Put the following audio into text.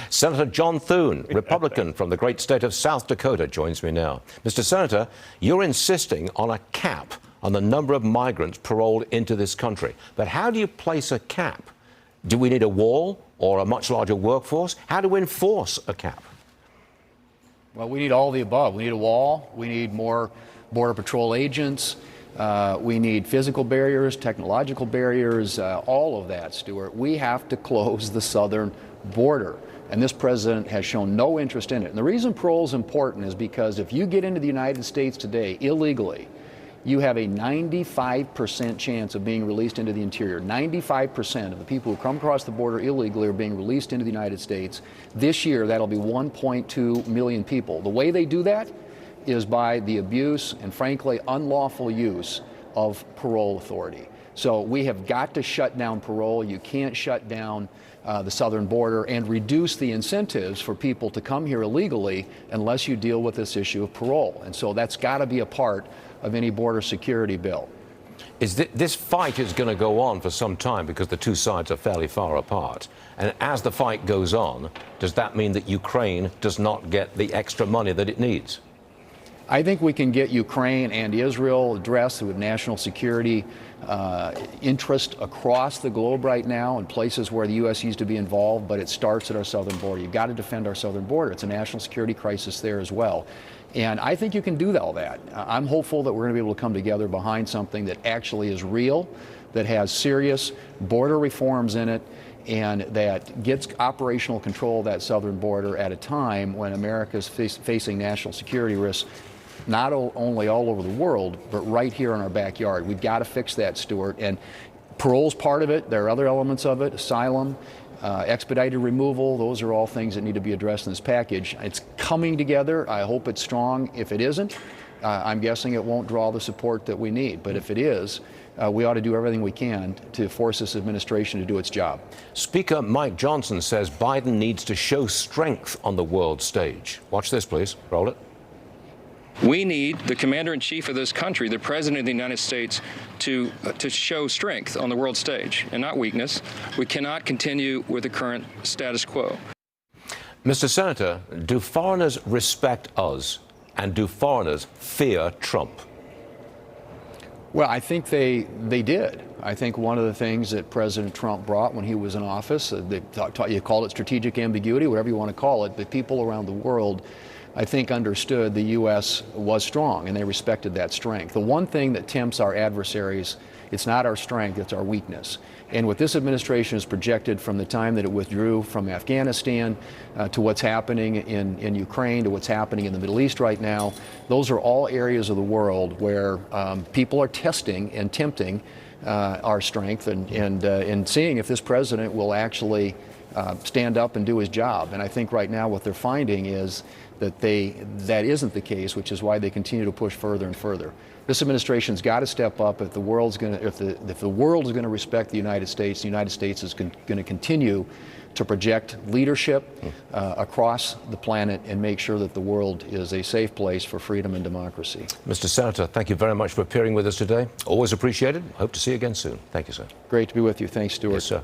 Senator John Thune, Republican from the great state of South Dakota, joins me now. Mr. Senator, you're insisting on a cap on the number of migrants paroled into this country. But how do you place a cap? Do we need a wall or a much larger workforce? How do we enforce a cap? Well, we need all of the above. We need a wall. We need more Border Patrol agents. We need physical barriers, technological barriers, all of that, Stuart. We have to close the southern border. And this president has shown no interest in it. And the reason parole is important is because if you get into the United States today illegally, you have a 95% chance of being released into the interior. 95% of the people who come across the border illegally are being released into the United States. This year, that'll be 1.2 million people. The way they do that is by the abuse and, frankly, unlawful use of parole authority. So we have got to shut down parole. You can't shut down the southern border and reduce the incentives for people to come here illegally unless you deal with this issue of parole. And so that's got to be a part of any border security bill. This fight is going to go on for some time because the two sides are fairly far apart. And as the fight goes on, does that mean that Ukraine does not get the extra money that it needs? I think we can get Ukraine and Israel addressed with national security interest across the globe right now in places where the U.S. used to be involved, but it starts at our southern border. You've got to defend our southern border. It's a national security crisis there as well. And I think you can do all that. I'm hopeful that we're going to be able to come together behind something that actually is real, that has serious border reforms in it, and that gets operational control of that southern border at a time when America is facing national security risks, not only all over the world, but right here in our backyard. We've got to fix that, Stuart. And parole's part of it. There are other elements of it, asylum, expedited removal. Those are all things that need to be addressed in this package. It's coming together. I hope it's strong. If it isn't, I'm guessing it won't draw the support that we need. But if it is, we ought to do everything we can to force this administration to do its job. Speaker Mike Johnson says Biden needs to show strength on the world stage. Watch this, please. Roll it. We need the commander-in-chief of this country, the president of the United States, to show strength on the world stage and not weakness. We cannot continue with the current status quo. Mr. Senator, do foreigners respect us and do foreigners fear Trump? Well, I think they did. I think one of the things that President Trump brought when he was in office, you called it strategic ambiguity, whatever you want to call it, but people around the world, I think, understood the U.S. was strong, and they respected that strength. The one thing that tempts our adversaries, it's not our strength, it's our weakness. And what this administration has projected from the time that it withdrew from Afghanistan to what's happening in Ukraine, to what's happening in the Middle East right now, those are all areas of the world where people are testing and tempting our strength and seeing if this president will actually stand up and do his job. And I think right now what they're finding is that that isn't the case, which is why they continue to push further and further. This administration's got to step up if the world is going to respect the United States is going to continue to project leadership across the planet and make sure that the world is a safe place for freedom and democracy. Mr. Senator, thank you very much for appearing with us today. Always appreciated. Hope to see you again soon. Thank you, sir. Great to be with you. Thanks, Stuart. Yes, sir.